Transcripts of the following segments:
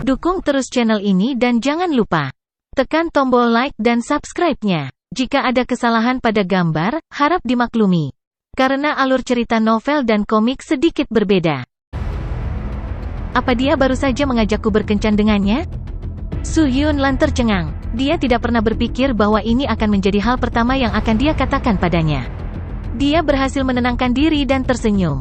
Dukung terus channel ini dan jangan lupa tekan tombol like dan subscribe-nya. Jika ada kesalahan pada gambar, harap dimaklumi. Karena alur cerita novel dan komik sedikit berbeda. Apa dia baru saja mengajakku berkencan dengannya? Su Yunlan tercengang. Dia tidak pernah berpikir bahwa ini akan menjadi hal pertama yang akan dia katakan padanya. Dia berhasil menenangkan diri dan tersenyum.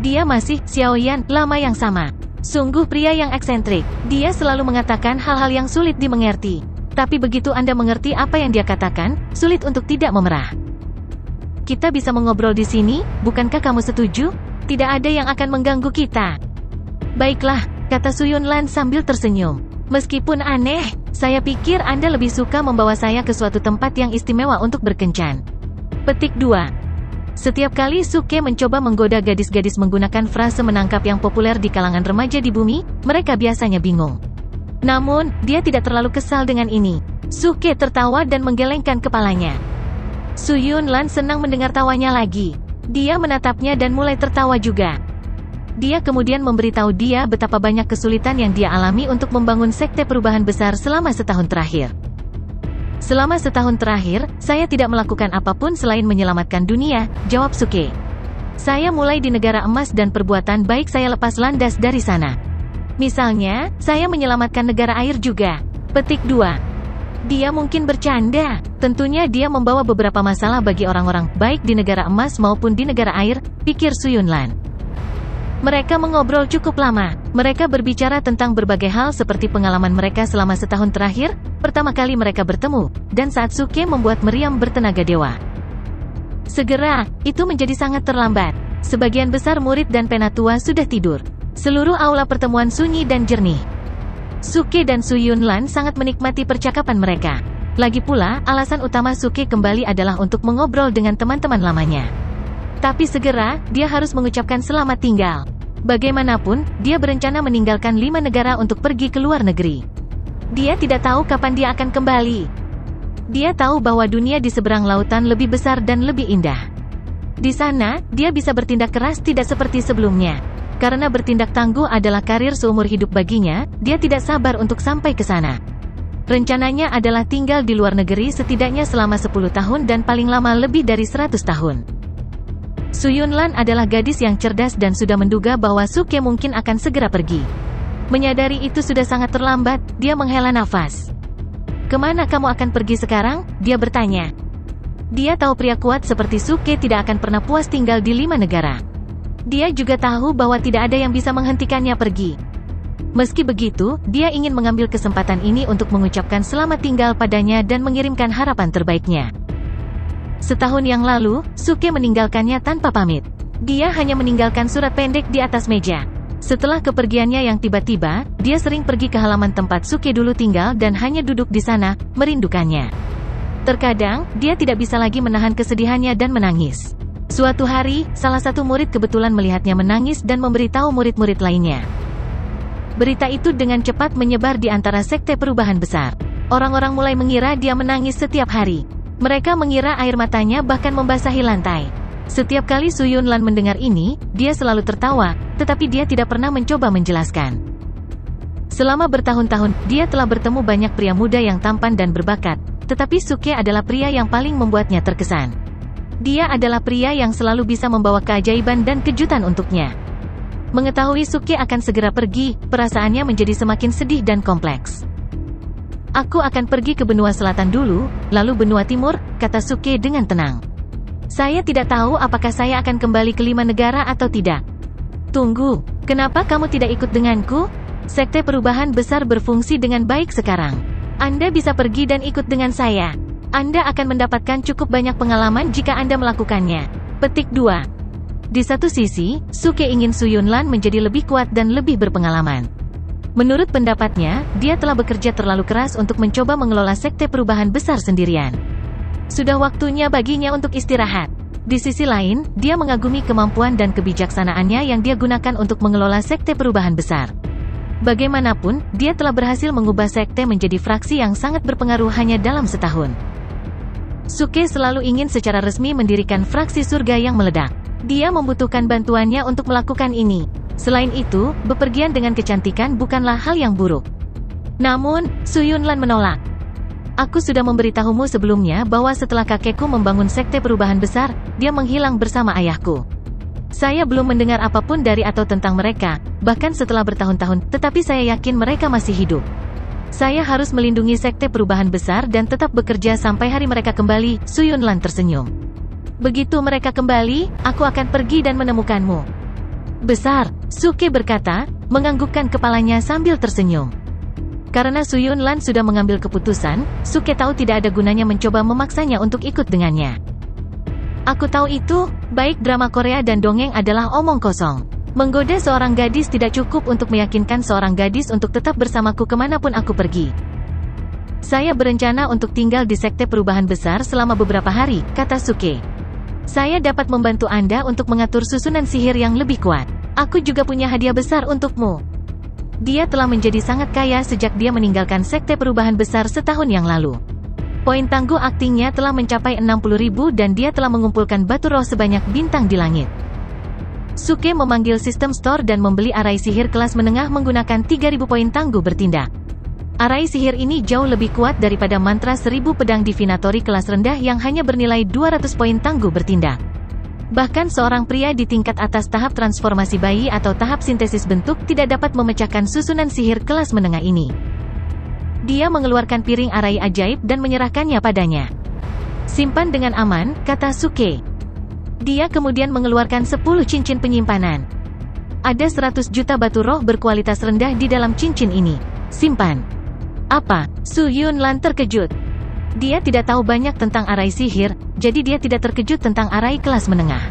Dia masih Xiaoyan, lama yang sama. Sungguh pria yang eksentrik. Dia selalu mengatakan hal-hal yang sulit dimengerti. Tapi begitu Anda mengerti apa yang dia katakan, sulit untuk tidak memerah. Kita bisa mengobrol di sini, bukankah kamu setuju? Tidak ada yang akan mengganggu kita. Baiklah, kata Su Yunlan sambil tersenyum. Meskipun aneh, saya pikir Anda lebih suka membawa saya ke suatu tempat yang istimewa untuk berkencan. Petik 2. Setiap kali Suke mencoba menggoda gadis-gadis menggunakan frase menangkap yang populer di kalangan remaja di bumi, mereka biasanya bingung. Namun, dia tidak terlalu kesal dengan ini. Suke tertawa dan menggelengkan kepalanya. Su Yunlan senang mendengar tawanya lagi. Dia menatapnya dan mulai tertawa juga. Dia kemudian memberitahu dia betapa banyak kesulitan yang dia alami untuk membangun sekte perubahan besar selama setahun terakhir. Selama setahun terakhir, saya tidak melakukan apapun selain menyelamatkan dunia, jawab Suke. Saya mulai di negara emas dan perbuatan baik saya lepas landas dari sana. Misalnya, saya menyelamatkan negara air juga. Petik 2. Dia mungkin bercanda. Tentunya dia membawa beberapa masalah bagi orang-orang baik di negara emas maupun di negara air, pikir Su Yunlan. Mereka mengobrol cukup lama. Mereka berbicara tentang berbagai hal seperti pengalaman mereka selama setahun terakhir, pertama kali mereka bertemu, dan saat Suke membuat meriam bertenaga dewa. Segera, itu menjadi sangat terlambat. Sebagian besar murid dan penatua sudah tidur. Seluruh aula pertemuan sunyi dan jernih. Suke dan Su Yunlan sangat menikmati percakapan mereka. Lagi pula, alasan utama Suke kembali adalah untuk mengobrol dengan teman-teman lamanya. Tapi segera, dia harus mengucapkan selamat tinggal. Bagaimanapun, dia berencana meninggalkan 5 negara untuk pergi ke luar negeri. Dia tidak tahu kapan dia akan kembali. Dia tahu bahwa dunia di seberang lautan lebih besar dan lebih indah. Di sana, dia bisa bertindak keras tidak seperti sebelumnya. Karena bertindak tangguh adalah karir seumur hidup baginya, dia tidak sabar untuk sampai ke sana. Rencananya adalah tinggal di luar negeri setidaknya selama 10 tahun dan paling lama lebih dari 100 tahun. Su Yunlan adalah gadis yang cerdas dan sudah menduga bahwa Suke mungkin akan segera pergi. Menyadari itu sudah sangat terlambat, dia menghela nafas. Kemana kamu akan pergi sekarang? Dia bertanya. Dia tahu pria kuat seperti Suke tidak akan pernah puas tinggal di 5 negara. Dia juga tahu bahwa tidak ada yang bisa menghentikannya pergi. Meski begitu, dia ingin mengambil kesempatan ini untuk mengucapkan selamat tinggal padanya dan mengirimkan harapan terbaiknya. Setahun yang lalu, Suke meninggalkannya tanpa pamit. Dia hanya meninggalkan surat pendek di atas meja. Setelah kepergiannya yang tiba-tiba, dia sering pergi ke halaman tempat Suke dulu tinggal dan hanya duduk di sana, merindukannya. Terkadang, dia tidak bisa lagi menahan kesedihannya dan menangis. Suatu hari, salah satu murid kebetulan melihatnya menangis dan memberitahu murid-murid lainnya. Berita itu dengan cepat menyebar di antara sekte perubahan besar. Orang-orang mulai mengira dia menangis setiap hari. Mereka mengira air matanya bahkan membasahi lantai. Setiap kali Su Yunlan mendengar ini, dia selalu tertawa, tetapi dia tidak pernah mencoba menjelaskan. Selama bertahun-tahun, dia telah bertemu banyak pria muda yang tampan dan berbakat, tetapi Suke adalah pria yang paling membuatnya terkesan. Dia adalah pria yang selalu bisa membawa keajaiban dan kejutan untuknya. Mengetahui Suke akan segera pergi, perasaannya menjadi semakin sedih dan kompleks. Aku akan pergi ke benua selatan dulu, lalu benua timur, kata Suke dengan tenang. Saya tidak tahu apakah saya akan kembali ke 5 negara atau tidak. Tunggu, kenapa kamu tidak ikut denganku? Sekte perubahan besar berfungsi dengan baik sekarang. Anda bisa pergi dan ikut dengan saya. Anda akan mendapatkan cukup banyak pengalaman jika Anda melakukannya. Petik 2. Di satu sisi, Suke ingin Su Yunlan menjadi lebih kuat dan lebih berpengalaman. Menurut pendapatnya, dia telah bekerja terlalu keras untuk mencoba mengelola sekte perubahan besar sendirian. Sudah waktunya baginya untuk istirahat. Di sisi lain, dia mengagumi kemampuan dan kebijaksanaannya yang dia gunakan untuk mengelola sekte perubahan besar. Bagaimanapun, dia telah berhasil mengubah sekte menjadi fraksi yang sangat berpengaruh hanya dalam setahun. Suke selalu ingin secara resmi mendirikan fraksi surga yang meledak. Dia membutuhkan bantuannya untuk melakukan ini. Selain itu, bepergian dengan kecantikan bukanlah hal yang buruk. Namun, Su Yunlan menolak. Aku sudah memberitahumu sebelumnya bahwa setelah kakekku membangun sekte perubahan besar, dia menghilang bersama ayahku. Saya belum mendengar apapun dari atau tentang mereka, bahkan setelah bertahun-tahun, tetapi saya yakin mereka masih hidup. Saya harus melindungi sekte perubahan besar dan tetap bekerja sampai hari mereka kembali. Su Yunlan tersenyum. Begitu mereka kembali, aku akan pergi dan menemukanmu. Besar, Suke berkata, menganggukkan kepalanya sambil tersenyum. Karena Su Yunlan sudah mengambil keputusan, Suke tahu tidak ada gunanya mencoba memaksanya untuk ikut dengannya. Aku tahu itu, baik drama Korea dan dongeng adalah omong kosong. Menggoda seorang gadis tidak cukup untuk meyakinkan seorang gadis untuk tetap bersamaku kemanapun aku pergi. Saya berencana untuk tinggal di sekte perubahan besar selama beberapa hari, kata Suke. Saya dapat membantu Anda untuk mengatur susunan sihir yang lebih kuat. Aku juga punya hadiah besar untukmu. Dia telah menjadi sangat kaya sejak dia meninggalkan sekte perubahan besar setahun yang lalu. Poin tangguh aktingnya telah mencapai 60.000 dan dia telah mengumpulkan batu roh sebanyak bintang di langit. Suke memanggil sistem store dan membeli arai sihir kelas menengah menggunakan 3.000 poin tangguh bertindak. Arai sihir ini jauh lebih kuat daripada mantra 1000 pedang divinatori kelas rendah yang hanya bernilai 200 poin tangguh bertindak. Bahkan seorang pria di tingkat atas tahap transformasi bayi atau tahap sintesis bentuk tidak dapat memecahkan susunan sihir kelas menengah ini. Dia mengeluarkan piring arai ajaib dan menyerahkannya padanya. Simpan dengan aman, kata Suke. Dia kemudian mengeluarkan 10 cincin penyimpanan. Ada 100 juta batu roh berkualitas rendah di dalam cincin ini. Simpan. Apa? Su Yunlan terkejut. Dia tidak tahu banyak tentang arai sihir, jadi dia tidak terkejut tentang arai kelas menengah.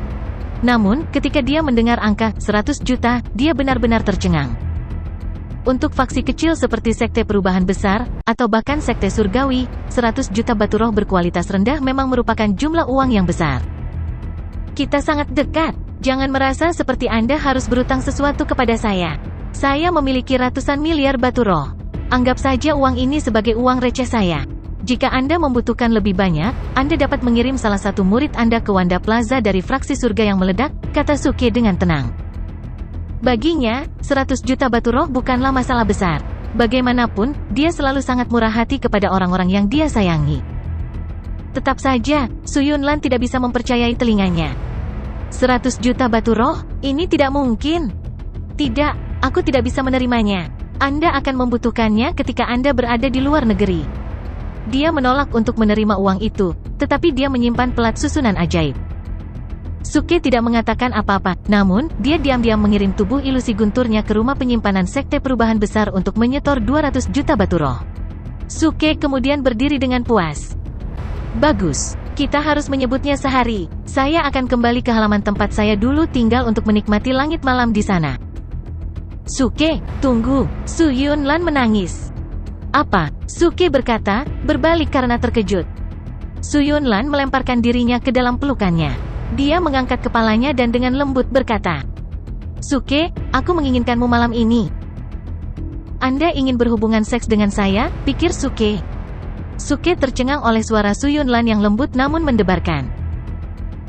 Namun, ketika dia mendengar angka 100 juta, dia benar-benar tercengang. Untuk faksi kecil seperti sekte perubahan besar, atau bahkan sekte surgawi, 100 juta batu roh berkualitas rendah memang merupakan jumlah uang yang besar. Kita sangat dekat. Jangan merasa seperti Anda harus berutang sesuatu kepada saya. Saya memiliki ratusan miliar batu roh. Anggap saja uang ini sebagai uang receh saya. Jika Anda membutuhkan lebih banyak, Anda dapat mengirim salah satu murid Anda ke Wanda Plaza dari fraksi surga yang meledak, kata Suke dengan tenang. Baginya, 100 juta batu roh bukanlah masalah besar. Bagaimanapun, dia selalu sangat murah hati kepada orang-orang yang dia sayangi. Tetap saja, Su Yunlan tidak bisa mempercayai telinganya. 100 juta batu roh? Ini tidak mungkin. Tidak, aku tidak bisa menerimanya. Anda akan membutuhkannya ketika Anda berada di luar negeri. Dia menolak untuk menerima uang itu, tetapi dia menyimpan pelat susunan ajaib. Suke tidak mengatakan apa-apa, namun, dia diam-diam mengirim tubuh ilusi gunturnya ke rumah penyimpanan sekte perubahan besar untuk menyetor 200 juta batu roh. Suke kemudian berdiri dengan puas. Bagus, kita harus menyebutnya sehari. Saya akan kembali ke halaman tempat saya dulu tinggal untuk menikmati langit malam di sana. Suke, tunggu, Su Yunlan menangis. Apa? Suke berkata, berbalik karena terkejut. Su Yunlan melemparkan dirinya ke dalam pelukannya. Dia mengangkat kepalanya dan dengan lembut berkata, Suke, aku menginginkanmu malam ini. Anda ingin berhubungan seks dengan saya? Pikir Suke. Suke tercengang oleh suara Su Yunlan yang lembut namun mendebarkan.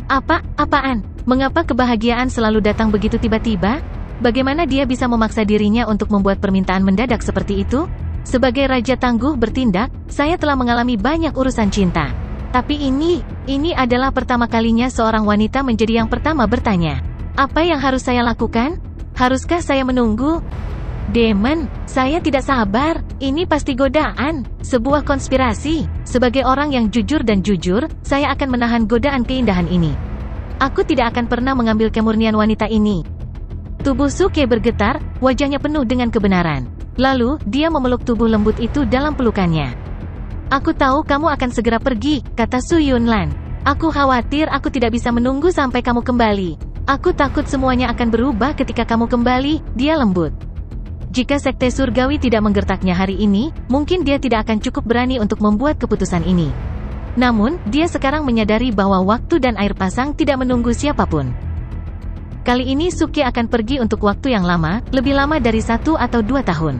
Apaan? Mengapa kebahagiaan selalu datang begitu tiba-tiba? Bagaimana dia bisa memaksa dirinya untuk membuat permintaan mendadak seperti itu? Sebagai raja tangguh bertindak, saya telah mengalami banyak urusan cinta. Tapi ini adalah pertama kalinya seorang wanita menjadi yang pertama bertanya. Apa yang harus saya lakukan? Haruskah saya menunggu? Demon, saya tidak sabar. Ini pasti godaan, sebuah konspirasi. Sebagai orang yang jujur dan jujur, saya akan menahan godaan keindahan ini. Aku tidak akan pernah mengambil kemurnian wanita ini. Tubuh Suke bergetar, wajahnya penuh dengan kebenaran. Lalu, dia memeluk tubuh lembut itu dalam pelukannya. Aku tahu kamu akan segera pergi, kata Su Yunlan. Aku khawatir aku tidak bisa menunggu sampai kamu kembali. Aku takut semuanya akan berubah ketika kamu kembali, dia lembut. Jika sekte surgawi tidak menggertaknya hari ini, mungkin dia tidak akan cukup berani untuk membuat keputusan ini. Namun, dia sekarang menyadari bahwa waktu dan air pasang tidak menunggu siapapun. Kali ini Suke akan pergi untuk waktu yang lama, lebih lama dari 1 atau 2 tahun.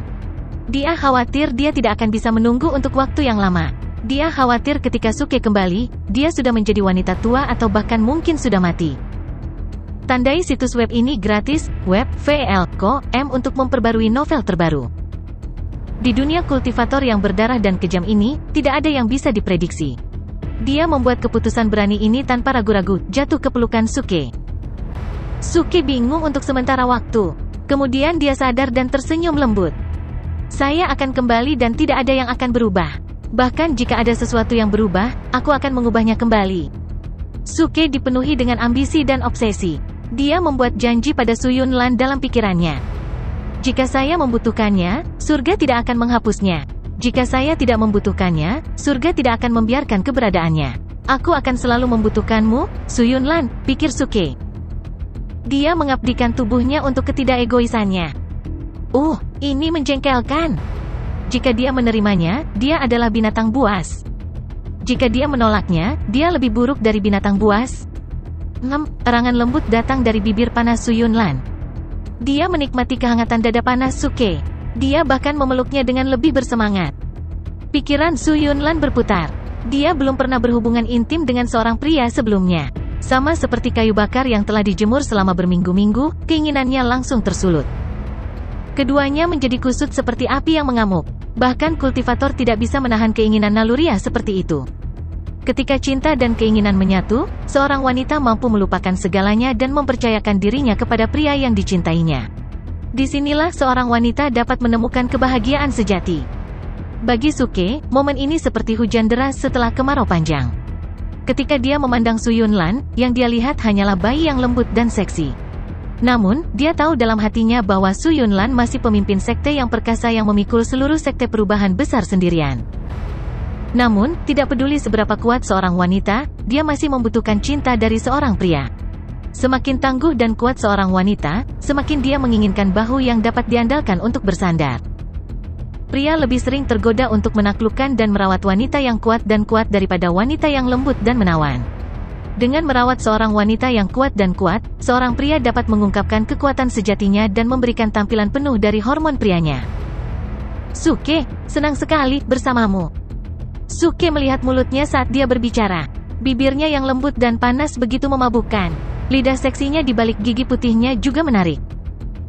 Dia khawatir dia tidak akan bisa menunggu untuk waktu yang lama. Dia khawatir ketika Suke kembali, dia sudah menjadi wanita tua atau bahkan mungkin sudah mati. Tandai situs web ini gratis, web.vl.com untuk memperbarui novel terbaru. Di dunia kultivator yang berdarah dan kejam ini, tidak ada yang bisa diprediksi. Dia membuat keputusan berani ini tanpa ragu-ragu, jatuh ke pelukan Suke. Suke bingung untuk sementara waktu. Kemudian dia sadar dan tersenyum lembut. Saya akan kembali dan tidak ada yang akan berubah. Bahkan jika ada sesuatu yang berubah, aku akan mengubahnya kembali. Suke dipenuhi dengan ambisi dan obsesi. Dia membuat janji pada Su Yunlan dalam pikirannya. Jika saya membutuhkannya, surga tidak akan menghapusnya. Jika saya tidak membutuhkannya, surga tidak akan membiarkan keberadaannya. Aku akan selalu membutuhkanmu, Su Yunlan, pikir Suke. Dia mengabdikan tubuhnya untuk ketidakegoisannya. Ini menjengkelkan. Jika dia menerimanya, dia adalah binatang buas. Jika dia menolaknya, dia lebih buruk dari binatang buas. Erangan lembut datang dari bibir panas Su Yunlan. Dia menikmati kehangatan dada panas Suke. Dia bahkan memeluknya dengan lebih bersemangat. Pikiran Su Yunlan berputar. Dia belum pernah berhubungan intim dengan seorang pria sebelumnya. Sama seperti kayu bakar yang telah dijemur selama berminggu-minggu, keinginannya langsung tersulut. Keduanya menjadi kusut seperti api yang mengamuk. Bahkan kultivator tidak bisa menahan keinginan naluriah seperti itu. Ketika cinta dan keinginan menyatu, seorang wanita mampu melupakan segalanya dan mempercayakan dirinya kepada pria yang dicintainya. Disinilah seorang wanita dapat menemukan kebahagiaan sejati. Bagi Suke, momen ini seperti hujan deras setelah kemarau panjang. Ketika dia memandang Su Yunlan, yang dia lihat hanyalah bayi yang lembut dan seksi. Namun, dia tahu dalam hatinya bahwa Su Yunlan masih pemimpin sekte yang perkasa yang memikul seluruh sekte perubahan besar sendirian. Namun, tidak peduli seberapa kuat seorang wanita, dia masih membutuhkan cinta dari seorang pria. Semakin tangguh dan kuat seorang wanita, semakin dia menginginkan bahu yang dapat diandalkan untuk bersandar. Pria lebih sering tergoda untuk menaklukkan dan merawat wanita yang kuat daripada wanita yang lembut dan menawan. Dengan merawat seorang wanita yang kuat, seorang pria dapat mengungkapkan kekuatan sejatinya dan memberikan tampilan penuh dari hormon prianya. Suke, senang sekali bersamamu. Suke melihat mulutnya saat dia berbicara. Bibirnya yang lembut dan panas begitu memabukkan. Lidah seksinya di balik gigi putihnya juga menarik.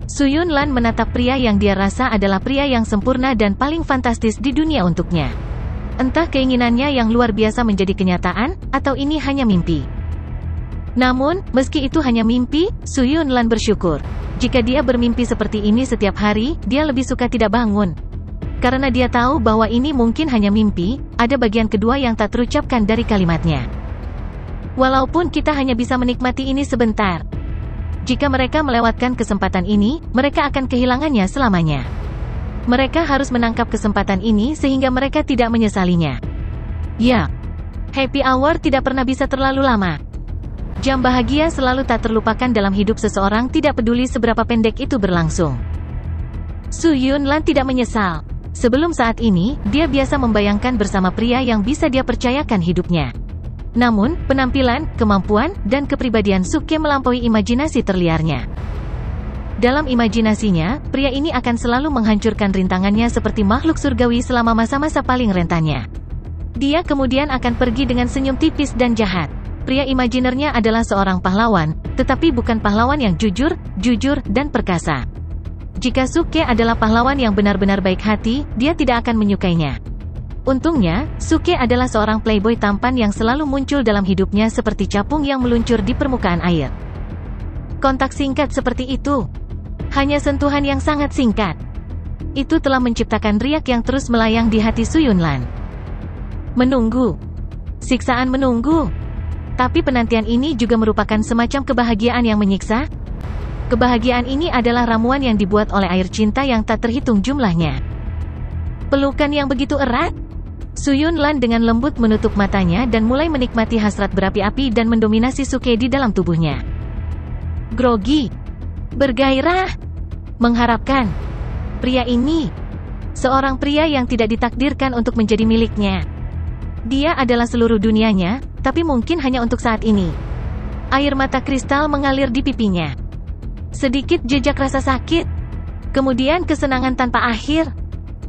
Su Yunlan menatap pria yang dia rasa adalah pria yang sempurna dan paling fantastis di dunia untuknya. Entah keinginannya yang luar biasa menjadi kenyataan, atau ini hanya mimpi. Namun, meski itu hanya mimpi, Su Yunlan bersyukur. Jika dia bermimpi seperti ini setiap hari, dia lebih suka tidak bangun. Karena dia tahu bahwa ini mungkin hanya mimpi, ada bagian kedua yang tak terucapkan dari kalimatnya. Walaupun kita hanya bisa menikmati ini sebentar. Jika mereka melewatkan kesempatan ini, mereka akan kehilangannya selamanya. Mereka harus menangkap kesempatan ini sehingga mereka tidak menyesalinya. Ya, happy hour tidak pernah bisa terlalu lama. Jam bahagia selalu tak terlupakan dalam hidup seseorang, tidak peduli seberapa pendek itu berlangsung. Su Yunlan tidak menyesal. Sebelum saat ini, dia biasa membayangkan bersama pria yang bisa dia percayakan hidupnya. Namun, penampilan, kemampuan, dan kepribadian Suke melampaui imajinasi terliarnya. Dalam imajinasinya, pria ini akan selalu menghancurkan rintangannya seperti makhluk surgawi selama masa-masa paling rentannya. Dia kemudian akan pergi dengan senyum tipis dan jahat. Pria imajinernya adalah seorang pahlawan, tetapi bukan pahlawan yang jujur, dan perkasa. Jika Suke adalah pahlawan yang benar-benar baik hati, dia tidak akan menyukainya. Untungnya, Suke adalah seorang playboy tampan yang selalu muncul dalam hidupnya seperti capung yang meluncur di permukaan air. Kontak singkat seperti itu. Hanya sentuhan yang sangat singkat. Itu telah menciptakan riak yang terus melayang di hati Su Yunlan. Menunggu. Siksaan menunggu. Tapi penantian ini juga merupakan semacam kebahagiaan yang menyiksa. Kebahagiaan ini adalah ramuan yang dibuat oleh air cinta yang tak terhitung jumlahnya. Pelukan yang begitu erat. Su Yunlan dengan lembut menutup matanya dan mulai menikmati hasrat berapi-api dan mendominasi Suke di dalam tubuhnya. Grogi. Bergairah. Mengharapkan. Pria ini. Seorang pria yang tidak ditakdirkan untuk menjadi miliknya. Dia adalah seluruh dunianya, tapi mungkin hanya untuk saat ini. Air mata kristal mengalir di pipinya. Sedikit jejak rasa sakit. Kemudian kesenangan tanpa akhir.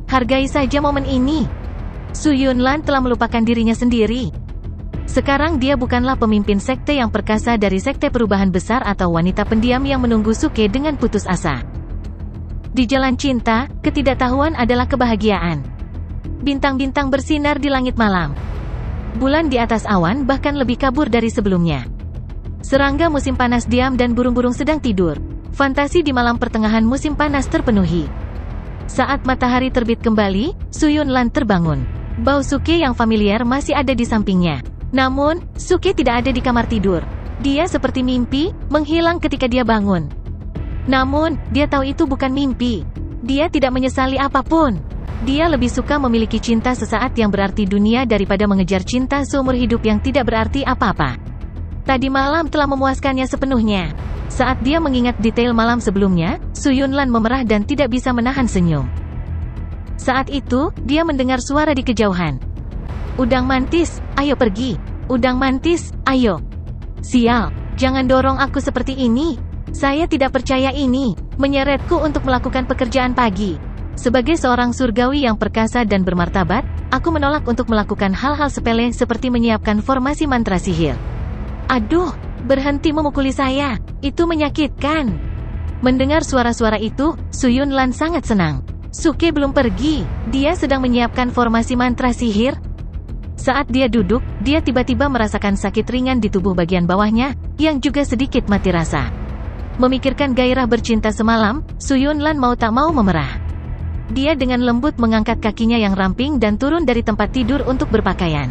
Hargai saja momen ini. Su Yunlan telah melupakan dirinya sendiri. Sekarang dia bukanlah pemimpin sekte yang perkasa dari sekte perubahan besar atau wanita pendiam yang menunggu Suke dengan putus asa. Di jalan cinta, ketidaktahuan adalah kebahagiaan. Bintang-bintang bersinar di langit malam. Bulan di atas awan bahkan lebih kabur dari sebelumnya. Serangga musim panas diam dan burung-burung sedang tidur. Fantasi di malam pertengahan musim panas terpenuhi. Saat matahari terbit kembali, Su Yunlan terbangun. Bau Suke yang familiar masih ada di sampingnya. Namun, Suke tidak ada di kamar tidur. Dia seperti mimpi, menghilang ketika dia bangun. Namun, dia tahu itu bukan mimpi. Dia tidak menyesali apapun. Dia lebih suka memiliki cinta sesaat yang berarti dunia daripada mengejar cinta seumur hidup yang tidak berarti apa-apa. Tadi malam telah memuaskannya sepenuhnya. Saat dia mengingat detail malam sebelumnya, Su Yunlan memerah dan tidak bisa menahan senyum. Saat itu, dia mendengar suara di kejauhan. Udang mantis, ayo pergi. Udang mantis, ayo. Sial, jangan dorong aku seperti ini. Saya tidak percaya ini menyeretku untuk melakukan pekerjaan pagi. Sebagai seorang surgawi yang perkasa dan bermartabat, aku menolak untuk melakukan hal-hal sepele seperti menyiapkan formasi mantra sihir. Aduh, berhenti memukuli saya. Itu menyakitkan. Mendengar suara-suara itu, Su Yunlan sangat senang. Suke belum pergi. Dia sedang menyiapkan formasi mantra sihir. Saat dia duduk, dia tiba-tiba merasakan sakit ringan di tubuh bagian bawahnya, yang juga sedikit mati rasa. Memikirkan gairah bercinta semalam, Su Yunlan mau tak mau memerah. Dia dengan lembut mengangkat kakinya yang ramping dan turun dari tempat tidur untuk berpakaian.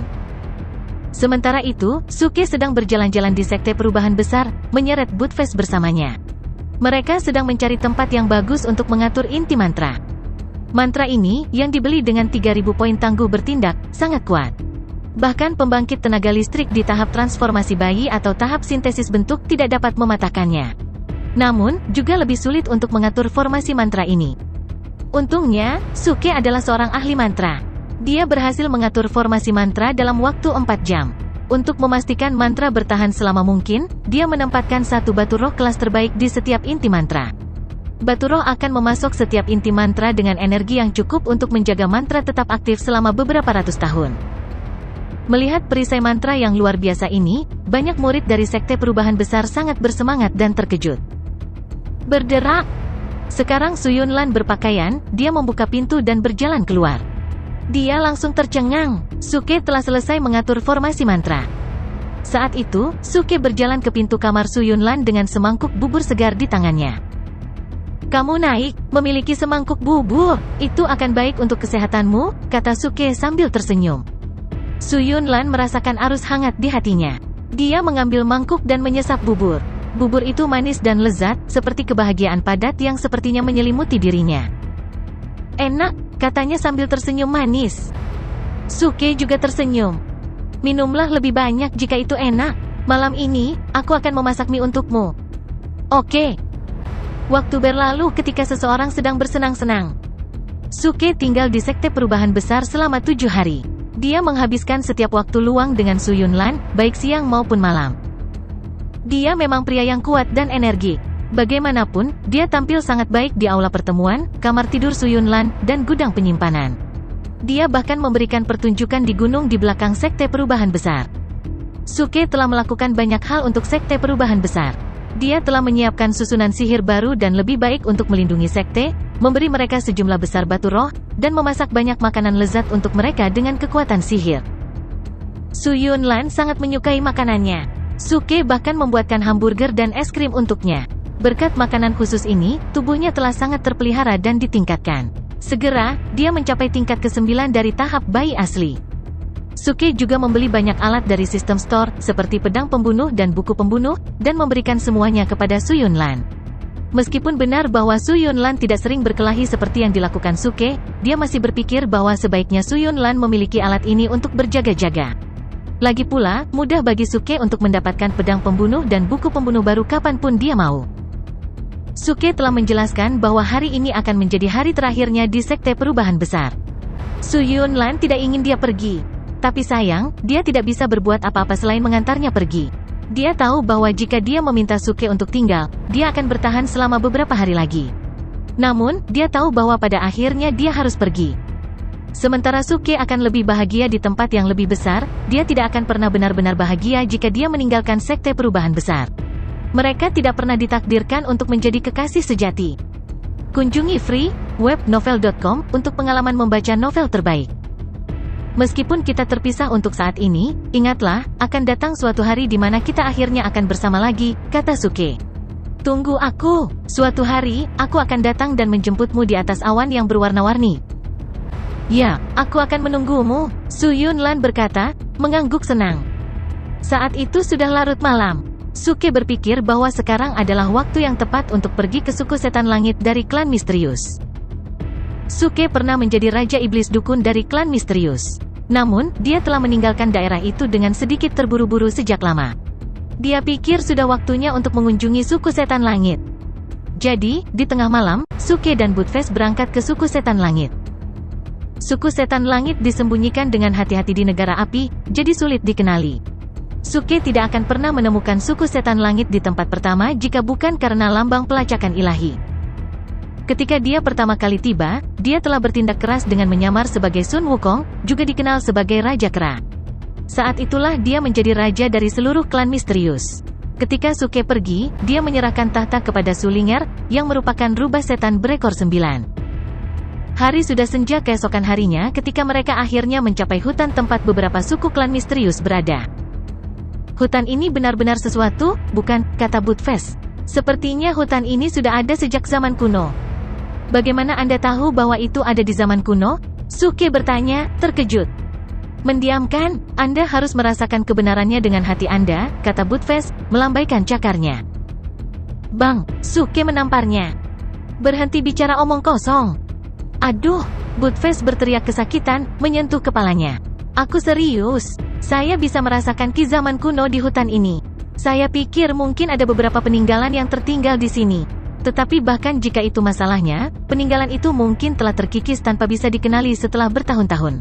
Sementara itu, Suke sedang berjalan-jalan di sekte perubahan besar, menyeret Budfest bersamanya. Mereka sedang mencari tempat yang bagus untuk mengatur inti mantra. Mantra ini, yang dibeli dengan 3000 poin tangguh bertindak, sangat kuat. Bahkan pembangkit tenaga listrik di tahap transformasi bayi atau tahap sintesis bentuk tidak dapat mematahkannya. Namun, juga lebih sulit untuk mengatur formasi mantra ini. Untungnya, Suke adalah seorang ahli mantra. Dia berhasil mengatur formasi mantra dalam waktu 4 jam. Untuk memastikan mantra bertahan selama mungkin, dia menempatkan satu batu roh kelas terbaik di setiap inti mantra. Batu roh akan memasok setiap inti mantra dengan energi yang cukup untuk menjaga mantra tetap aktif selama beberapa ratus tahun. Melihat perisai mantra yang luar biasa ini, banyak murid dari sekte perubahan besar sangat bersemangat dan terkejut. Berderak! Sekarang Su Yunlan berpakaian, dia membuka pintu dan berjalan keluar. Dia langsung tercengang. Suke telah selesai mengatur formasi mantra. Saat itu, Suke berjalan ke pintu kamar Su Yunlan dengan semangkuk bubur segar di tangannya. Kamu naik, memiliki semangkuk bubur. Itu akan baik untuk kesehatanmu, kata Suke sambil tersenyum. Su Yunlan merasakan arus hangat di hatinya. Dia mengambil mangkuk dan menyesap bubur. Bubur itu manis dan lezat, seperti kebahagiaan padat yang sepertinya menyelimuti dirinya. Enak, katanya sambil tersenyum manis. Suke juga tersenyum. Minumlah lebih banyak jika itu enak. Malam ini, aku akan memasak mie untukmu. Oke. Waktu berlalu ketika seseorang sedang bersenang-senang. Suke tinggal di sekte perubahan besar selama 7 hari. Dia menghabiskan setiap waktu luang dengan Su Yunlan, baik siang maupun malam. Dia memang pria yang kuat dan energik. Bagaimanapun, dia tampil sangat baik di aula pertemuan, kamar tidur Su Yunlan, dan gudang penyimpanan. Dia bahkan memberikan pertunjukan di gunung di belakang sekte perubahan besar. Suke telah melakukan banyak hal untuk sekte perubahan besar. Dia telah menyiapkan susunan sihir baru dan lebih baik untuk melindungi sekte, memberi mereka sejumlah besar batu roh, dan memasak banyak makanan lezat untuk mereka dengan kekuatan sihir. Su Yunlan sangat menyukai makanannya. Suke bahkan membuatkan hamburger dan es krim untuknya. Berkat makanan khusus ini, tubuhnya telah sangat terpelihara dan ditingkatkan. Segera, dia mencapai tingkat ke-9 dari tahap bayi asli. Suke juga membeli banyak alat dari sistem store, seperti pedang pembunuh dan buku pembunuh, dan memberikan semuanya kepada Su Yunlan. Meskipun benar bahwa Su Yunlan tidak sering berkelahi seperti yang dilakukan Suke, dia masih berpikir bahwa sebaiknya Su Yunlan memiliki alat ini untuk berjaga-jaga. Lagi pula, mudah bagi Suke untuk mendapatkan pedang pembunuh dan buku pembunuh baru kapanpun dia mau. Suke telah menjelaskan bahwa hari ini akan menjadi hari terakhirnya di sekte perubahan besar. Su Yunlan tidak ingin dia pergi. Tapi sayang, dia tidak bisa berbuat apa-apa selain mengantarnya pergi. Dia tahu bahwa jika dia meminta Suke untuk tinggal, dia akan bertahan selama beberapa hari lagi. Namun, dia tahu bahwa pada akhirnya dia harus pergi. Sementara Suke akan lebih bahagia di tempat yang lebih besar, dia tidak akan pernah benar-benar bahagia jika dia meninggalkan sekte perubahan besar. Mereka tidak pernah ditakdirkan untuk menjadi kekasih sejati. Kunjungi freewebnovel.com untuk pengalaman membaca novel terbaik. Meskipun kita terpisah untuk saat ini, ingatlah, akan datang suatu hari di mana kita akhirnya akan bersama lagi, kata Suke. Tunggu aku, suatu hari, aku akan datang dan menjemputmu di atas awan yang berwarna-warni. Ya, aku akan menunggumu, Su Yunlan berkata, mengangguk senang. Saat itu sudah larut malam. Suke berpikir bahwa sekarang adalah waktu yang tepat untuk pergi ke suku setan langit dari klan misterius. Suke pernah menjadi Raja Iblis Dukun dari klan misterius. Namun, dia telah meninggalkan daerah itu dengan sedikit terburu-buru sejak lama. Dia pikir sudah waktunya untuk mengunjungi suku setan langit. Jadi, di tengah malam, Suke dan Budfest berangkat ke suku setan langit. Suku setan langit disembunyikan dengan hati-hati di negara api, jadi sulit dikenali. Suke tidak akan pernah menemukan suku setan langit di tempat pertama jika bukan karena lambang pelacakan ilahi. Ketika dia pertama kali tiba, dia telah bertindak keras dengan menyamar sebagai Sun Wukong, juga dikenal sebagai Raja Kera. Saat itulah dia menjadi raja dari seluruh klan misterius. Ketika Suke pergi, dia menyerahkan tahta kepada Sulinger, yang merupakan rubah setan berekor 9. Hari sudah senja keesokan harinya ketika mereka akhirnya mencapai hutan tempat beberapa suku klan misterius berada. Hutan ini benar-benar sesuatu, bukan, kata Budfest. Sepertinya hutan ini sudah ada sejak zaman kuno. Bagaimana Anda tahu bahwa itu ada di zaman kuno? Suke bertanya, terkejut. Mendiamkan, Anda harus merasakan kebenarannya dengan hati Anda, kata Budfest, melambaikan cakarnya. Bang, Suke menamparnya. Berhenti bicara omong kosong. Aduh, Budfest berteriak kesakitan, menyentuh kepalanya. Aku serius, saya bisa merasakan ki zaman kuno di hutan ini. Saya pikir mungkin ada beberapa peninggalan yang tertinggal di sini. Tetapi bahkan jika itu masalahnya, peninggalan itu mungkin telah terkikis tanpa bisa dikenali setelah bertahun-tahun.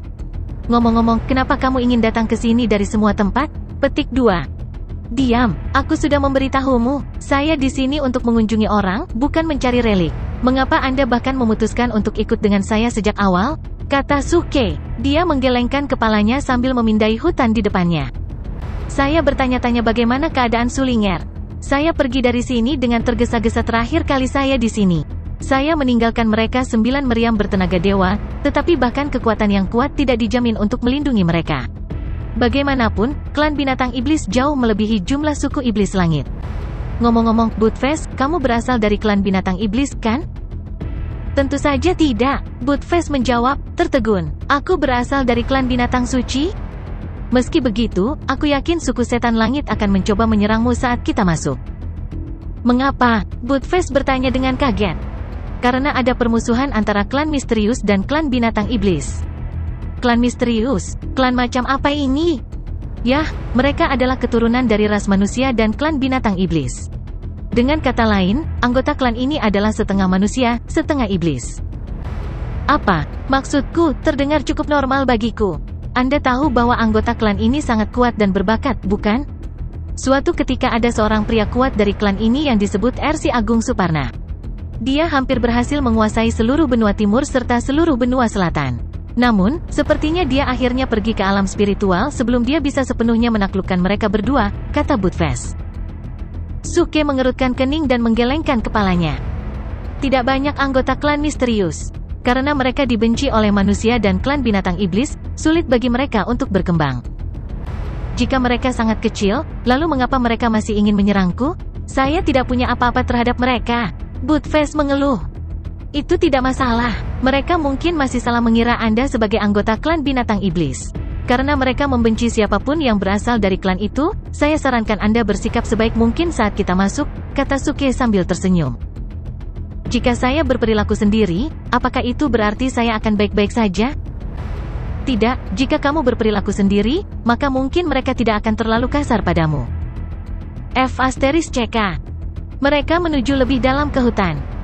Ngomong-ngomong, kenapa kamu ingin datang ke sini dari semua tempat? Petik 2. Diam, aku sudah memberitahumu, saya di sini untuk mengunjungi orang, bukan mencari relik. Mengapa Anda bahkan memutuskan untuk ikut dengan saya sejak awal? Kata Suke. Dia menggelengkan kepalanya sambil memindai hutan di depannya. Saya bertanya-tanya bagaimana keadaan Sulinger. Saya pergi dari sini dengan tergesa-gesa terakhir kali saya di sini. Saya meninggalkan mereka 9 meriam bertenaga dewa, tetapi bahkan kekuatan yang kuat tidak dijamin untuk melindungi mereka. Bagaimanapun, klan binatang iblis jauh melebihi jumlah suku iblis langit. Ngomong-ngomong, Budfest, kamu berasal dari klan binatang iblis, kan? Tentu saja tidak, Budfest menjawab, tertegun. Aku berasal dari klan binatang suci? Meski begitu, aku yakin suku setan langit akan mencoba menyerangmu saat kita masuk. Mengapa? Budfest bertanya dengan kaget. Karena ada permusuhan antara klan misterius dan klan binatang iblis. Klan misterius? Klan macam apa ini? Yah, mereka adalah keturunan dari ras manusia dan klan binatang iblis. Dengan kata lain, anggota klan ini adalah setengah manusia, setengah iblis. Apa? Maksudku, terdengar cukup normal bagiku. Anda tahu bahwa anggota klan ini sangat kuat dan berbakat, bukan? Suatu ketika ada seorang pria kuat dari klan ini yang disebut Ersi Agung Suparna. Dia hampir berhasil menguasai seluruh benua timur serta seluruh benua selatan. Namun, sepertinya dia akhirnya pergi ke alam spiritual sebelum dia bisa sepenuhnya menaklukkan mereka berdua, kata Budfest. Suke mengerutkan kening dan menggelengkan kepalanya. Tidak banyak anggota klan misterius. Karena mereka dibenci oleh manusia dan klan binatang iblis, sulit bagi mereka untuk berkembang. Jika mereka sangat kecil, lalu mengapa mereka masih ingin menyerangku? Saya tidak punya apa-apa terhadap mereka. Budfest mengeluh. Itu tidak masalah. Mereka mungkin masih salah mengira Anda sebagai anggota klan binatang iblis. Karena mereka membenci siapapun yang berasal dari klan itu, saya sarankan Anda bersikap sebaik mungkin saat kita masuk, kata Suke sambil tersenyum. Jika saya berperilaku sendiri, apakah itu berarti saya akan baik-baik saja? Tidak, jika kamu berperilaku sendiri, maka mungkin mereka tidak akan terlalu kasar padamu. *CK. Mereka menuju lebih dalam ke hutan.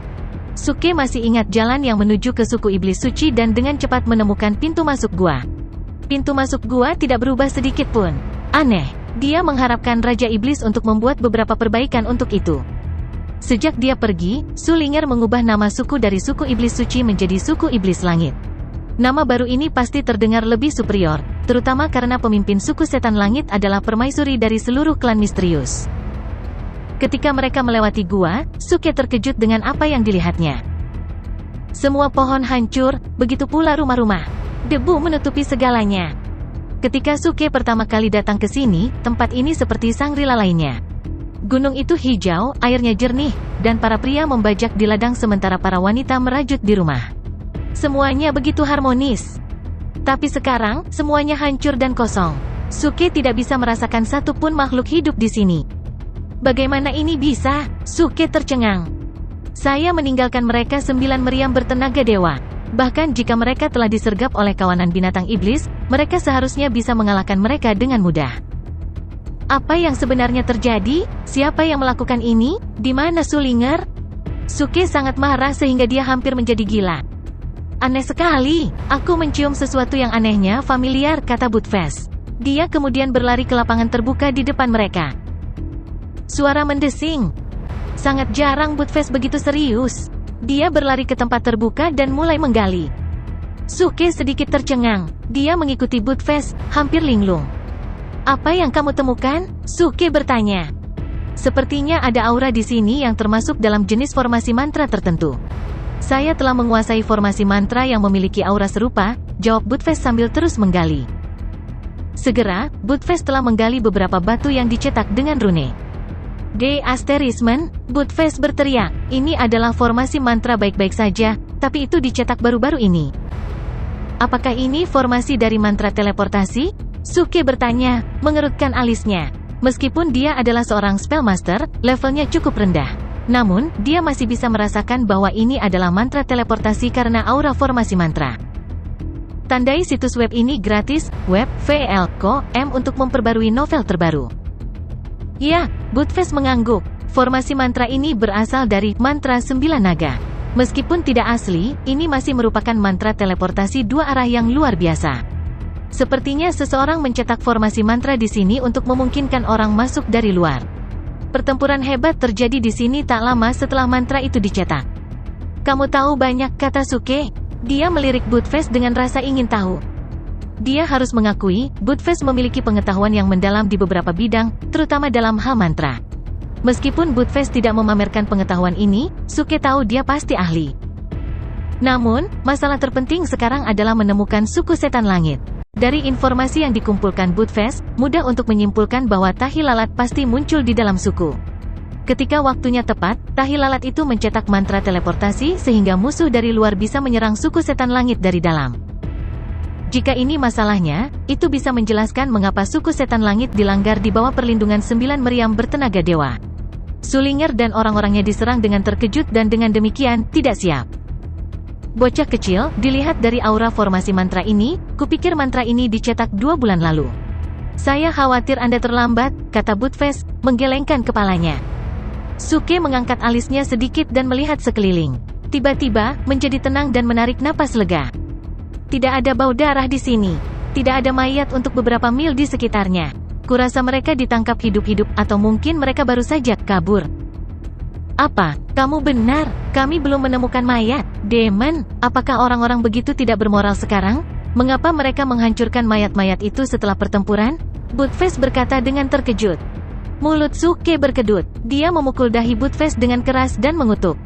Suke masih ingat jalan yang menuju ke suku iblis suci dan dengan cepat menemukan pintu masuk gua. Pintu masuk gua tidak berubah sedikit pun. Aneh, dia mengharapkan Raja Iblis untuk membuat beberapa perbaikan untuk itu. Sejak dia pergi, Sulinger mengubah nama suku dari suku iblis suci menjadi suku iblis langit. Nama baru ini pasti terdengar lebih superior, terutama karena pemimpin suku setan langit adalah permaisuri dari seluruh klan misterius. Ketika mereka melewati gua, Suke terkejut dengan apa yang dilihatnya. Semua pohon hancur, begitu pula rumah-rumah. Debu menutupi segalanya. Ketika Suke pertama kali datang ke sini, tempat ini seperti Shangri-La lainnya. Gunung itu hijau, airnya jernih, dan para pria membajak di ladang sementara para wanita merajut di rumah. Semuanya begitu harmonis. Tapi sekarang, semuanya hancur dan kosong. Suke tidak bisa merasakan satupun makhluk hidup di sini. Bagaimana ini bisa? Suke tercengang. Saya meninggalkan mereka 9 meriam bertenaga dewa. Bahkan jika mereka telah disergap oleh kawanan binatang iblis, mereka seharusnya bisa mengalahkan mereka dengan mudah. Apa yang sebenarnya terjadi? Siapa yang melakukan ini? Di mana Sullinger? Suke sangat marah sehingga dia hampir menjadi gila. Aneh sekali, aku mencium sesuatu yang anehnya familiar, kata Buttfast. Dia kemudian berlari ke lapangan terbuka di depan mereka. Suara mendesing. Sangat jarang Buttfast begitu serius. Dia berlari ke tempat terbuka dan mulai menggali. Suke sedikit tercengang. Dia mengikuti Buttfast, hampir linglung. Apa yang kamu temukan? Suke bertanya. Sepertinya ada aura di sini yang termasuk dalam jenis formasi mantra tertentu. Saya telah menguasai formasi mantra yang memiliki aura serupa, jawab Buttfast sambil terus menggali. Segera, Buttfast telah menggali beberapa batu yang dicetak dengan rune. De Asterismen, Buttfast berteriak, ini adalah formasi mantra baik-baik saja, tapi itu dicetak baru-baru ini. Apakah ini formasi dari mantra teleportasi? Suke bertanya, mengerutkan alisnya. Meskipun dia adalah seorang spellmaster, levelnya cukup rendah. Namun, dia masih bisa merasakan bahwa ini adalah mantra teleportasi karena aura formasi mantra. Tandai situs web ini gratis, web, VL.com untuk memperbarui novel terbaru. Ya, Buttfast mengangguk. Formasi mantra ini berasal dari mantra 9 naga. Meskipun tidak asli, ini masih merupakan mantra teleportasi 2 arah yang luar biasa. Sepertinya seseorang mencetak formasi mantra di sini untuk memungkinkan orang masuk dari luar. Pertempuran hebat terjadi di sini tak lama setelah mantra itu dicetak. Kamu tahu banyak, kata Suke. Dia melirik Buttfast dengan rasa ingin tahu. Dia harus mengakui, Buttfast memiliki pengetahuan yang mendalam di beberapa bidang, terutama dalam hal mantra. Meskipun Buttfast tidak memamerkan pengetahuan ini, Suke tahu dia pasti ahli. Namun, masalah terpenting sekarang adalah menemukan suku setan langit. Dari informasi yang dikumpulkan Buttfast, mudah untuk menyimpulkan bahwa tahi lalat pasti muncul di dalam suku. Ketika waktunya tepat, tahi lalat itu mencetak mantra teleportasi sehingga musuh dari luar bisa menyerang suku setan langit dari dalam. Jika ini masalahnya, itu bisa menjelaskan mengapa suku setan langit dilanggar di bawah perlindungan 9 meriam bertenaga dewa. Sullinger dan orang-orangnya diserang dengan terkejut dan dengan demikian, tidak siap. Bocah kecil, dilihat dari aura formasi mantra ini, kupikir mantra ini dicetak 2 bulan lalu. Saya khawatir Anda terlambat, kata Buttfast, menggelengkan kepalanya. Suke mengangkat alisnya sedikit dan melihat sekeliling. Tiba-tiba, menjadi tenang dan menarik napas lega. Tidak ada bau darah di sini. Tidak ada mayat untuk beberapa mil di sekitarnya. Kurasa mereka ditangkap hidup-hidup atau mungkin mereka baru saja kabur. Apa? Kamu benar, kami belum menemukan mayat. Demon, apakah orang-orang begitu tidak bermoral sekarang? Mengapa mereka menghancurkan mayat-mayat itu setelah pertempuran? Buttfast berkata dengan terkejut. Mulut Suke berkedut. Dia memukul dahi Buttfast dengan keras dan mengutuk.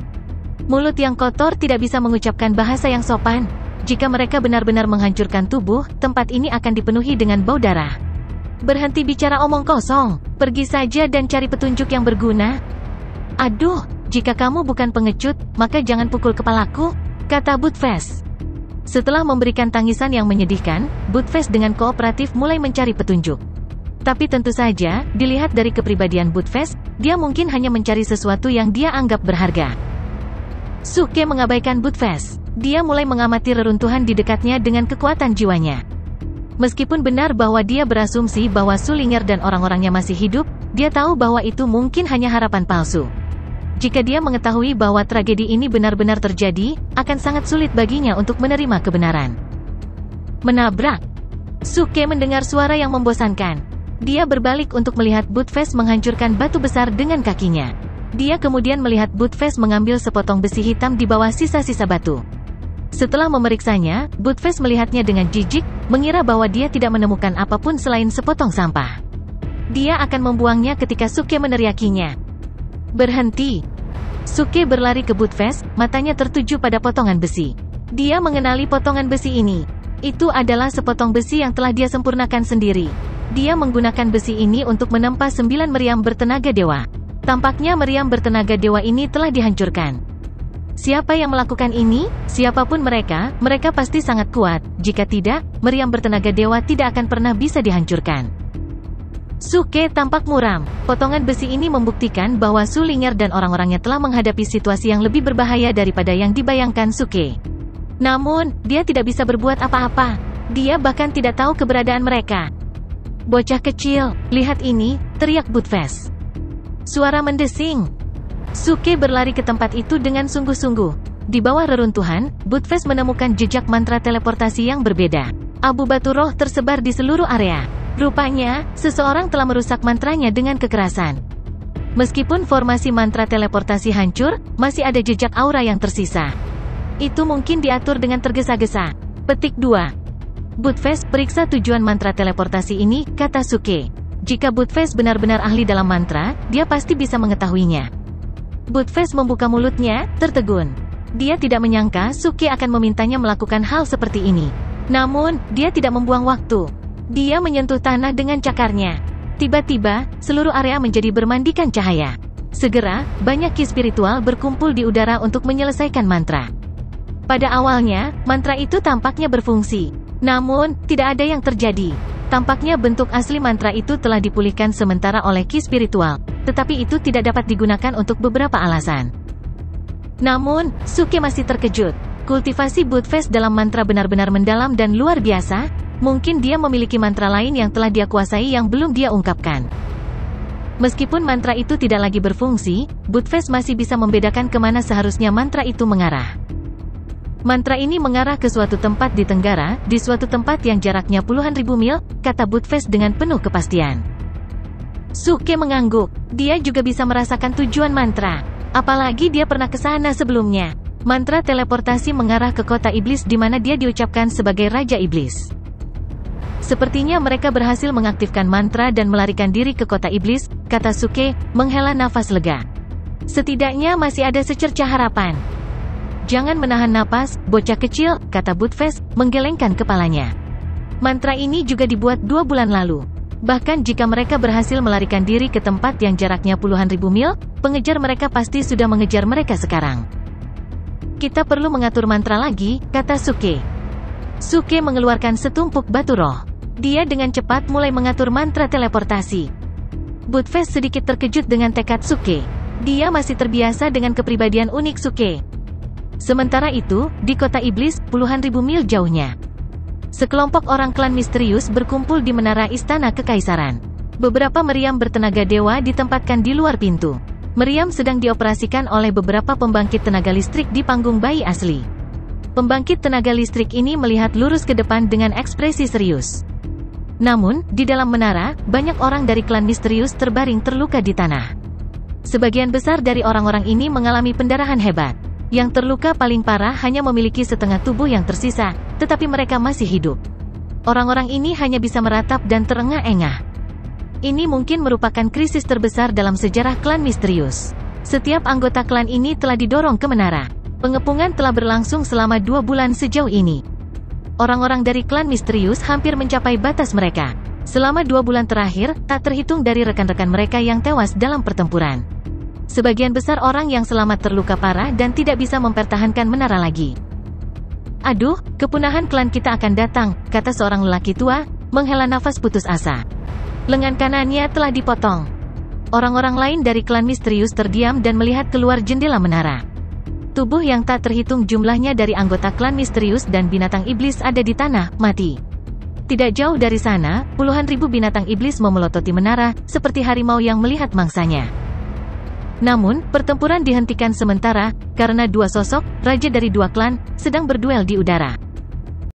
Mulut yang kotor tidak bisa mengucapkan bahasa yang sopan. Jika mereka benar-benar menghancurkan tubuh, tempat ini akan dipenuhi dengan bau darah. Berhenti bicara omong kosong. Pergi saja dan cari petunjuk yang berguna. Aduh, jika kamu bukan pengecut, maka jangan pukul kepalaku, kata Buttfast. Setelah memberikan tangisan yang menyedihkan, Buttfast dengan kooperatif mulai mencari petunjuk. Tapi tentu saja, dilihat dari kepribadian Buttfast, dia mungkin hanya mencari sesuatu yang dia anggap berharga. Suke mengabaikan Buttfast. Dia mulai mengamati reruntuhan di dekatnya dengan kekuatan jiwanya. Meskipun benar bahwa dia berasumsi bahwa Sullinger dan orang-orangnya masih hidup, dia tahu bahwa itu mungkin hanya harapan palsu. Jika dia mengetahui bahwa tragedi ini benar-benar terjadi, akan sangat sulit baginya untuk menerima kebenaran. Menabrak. Suke mendengar suara yang membosankan. Dia berbalik untuk melihat Buttfast menghancurkan batu besar dengan kakinya. Dia kemudian melihat Buttfast mengambil sepotong besi hitam di bawah sisa-sisa batu. Setelah memeriksanya, Buttfast melihatnya dengan jijik, mengira bahwa dia tidak menemukan apapun selain sepotong sampah. Dia akan membuangnya ketika Suke meneriakinya. Berhenti! Suke berlari ke Buttfast, matanya tertuju pada potongan besi. Dia mengenali potongan besi ini. Itu adalah sepotong besi yang telah dia sempurnakan sendiri. Dia menggunakan besi ini untuk menempa 9 meriam bertenaga dewa. Tampaknya meriam bertenaga dewa ini telah dihancurkan. Siapa yang melakukan ini? Siapapun mereka pasti sangat kuat. Jika tidak, meriam bertenaga dewa tidak akan pernah bisa dihancurkan. Suke tampak muram. Potongan besi ini membuktikan bahwa Su Ling'er dan orang-orangnya telah menghadapi situasi yang lebih berbahaya daripada yang dibayangkan Suke. Namun, dia tidak bisa berbuat apa-apa. Dia bahkan tidak tahu keberadaan mereka. Bocah kecil, lihat ini, teriak Buttfast. Suara mendesing. Suke berlari ke tempat itu dengan sungguh-sungguh. Di bawah reruntuhan, Buttfast menemukan jejak mantra teleportasi yang berbeda. Abu batu roh tersebar di seluruh area. Rupanya, seseorang telah merusak mantranya dengan kekerasan. Meskipun formasi mantra teleportasi hancur, masih ada jejak aura yang tersisa. Itu mungkin diatur dengan tergesa-gesa. Petik 2. Buttfast, periksa tujuan mantra teleportasi ini, kata Suke. Jika Buttfast benar-benar ahli dalam mantra, dia pasti bisa mengetahuinya. Buttfast membuka mulutnya, tertegun. Dia tidak menyangka Suke akan memintanya melakukan hal seperti ini. Namun, dia tidak membuang waktu. Dia menyentuh tanah dengan cakarnya. Tiba-tiba, seluruh area menjadi bermandikan cahaya. Segera, banyak ki spiritual berkumpul di udara untuk menyelesaikan mantra. Pada awalnya, mantra itu tampaknya berfungsi. Namun, tidak ada yang terjadi. Tampaknya bentuk asli mantra itu telah dipulihkan sementara oleh ki spiritual, tetapi itu tidak dapat digunakan untuk beberapa alasan. Namun, Suke masih terkejut. Kultivasi Buttfast dalam mantra benar-benar mendalam dan luar biasa. Mungkin dia memiliki mantra lain yang telah dia kuasai yang belum dia ungkapkan. Meskipun mantra itu tidak lagi berfungsi, Buttfast masih bisa membedakan kemana seharusnya mantra itu mengarah. Mantra ini mengarah ke suatu tempat di Tenggara, di suatu tempat yang jaraknya puluhan ribu mil, kata Buttfast dengan penuh kepastian. Suke mengangguk. Dia juga bisa merasakan tujuan mantra. Apalagi dia pernah ke sana sebelumnya. Mantra teleportasi mengarah ke kota iblis di mana dia diucapkan sebagai Raja Iblis. Sepertinya mereka berhasil mengaktifkan mantra dan melarikan diri ke kota iblis, kata Suke, menghela nafas lega. Setidaknya masih ada secercah harapan. Jangan menahan napas, bocah kecil, kata Buttfast, menggelengkan kepalanya. Mantra ini juga dibuat 2 bulan lalu. Bahkan jika mereka berhasil melarikan diri ke tempat yang jaraknya puluhan ribu mil, pengejar mereka pasti sudah mengejar mereka sekarang. Kita perlu mengatur mantra lagi, kata Suke. Suke mengeluarkan setumpuk batu roh. Dia dengan cepat mulai mengatur mantra teleportasi. Buttfast sedikit terkejut dengan tekad Suke. Dia masih terbiasa dengan kepribadian unik Suke. Sementara itu, di kota iblis, puluhan ribu mil jauhnya, sekelompok orang klan misterius berkumpul di menara istana kekaisaran. Beberapa meriam bertenaga dewa ditempatkan di luar pintu. Meriam sedang dioperasikan oleh beberapa pembangkit tenaga listrik di panggung bayi asli. Pembangkit tenaga listrik ini melihat lurus ke depan dengan ekspresi serius. Namun, di dalam menara, banyak orang dari klan misterius terbaring terluka di tanah. Sebagian besar dari orang-orang ini mengalami pendarahan hebat. Yang terluka paling parah hanya memiliki setengah tubuh yang tersisa, tetapi mereka masih hidup. Orang-orang ini hanya bisa meratap dan terengah-engah. Ini mungkin merupakan krisis terbesar dalam sejarah klan misterius. Setiap anggota klan ini telah didorong ke menara. Pengepungan telah berlangsung selama 2 bulan sejauh ini. Orang-orang dari klan misterius hampir mencapai batas mereka. Selama 2 bulan terakhir, tak terhitung dari rekan-rekan mereka yang tewas dalam pertempuran. Sebagian besar orang yang selamat terluka parah dan tidak bisa mempertahankan menara lagi. Aduh, kepunahan klan kita akan datang, kata seorang lelaki tua, menghela nafas putus asa. Lengan kanannya telah dipotong. Orang-orang lain dari klan misterius terdiam dan melihat keluar jendela menara. Tubuh yang tak terhitung jumlahnya dari anggota klan misterius dan binatang iblis ada di tanah, mati. Tidak jauh dari sana, puluhan ribu binatang iblis memelototi menara, seperti harimau yang melihat mangsanya. Namun, pertempuran dihentikan sementara, karena 2 sosok, raja dari 2 klan, sedang berduel di udara.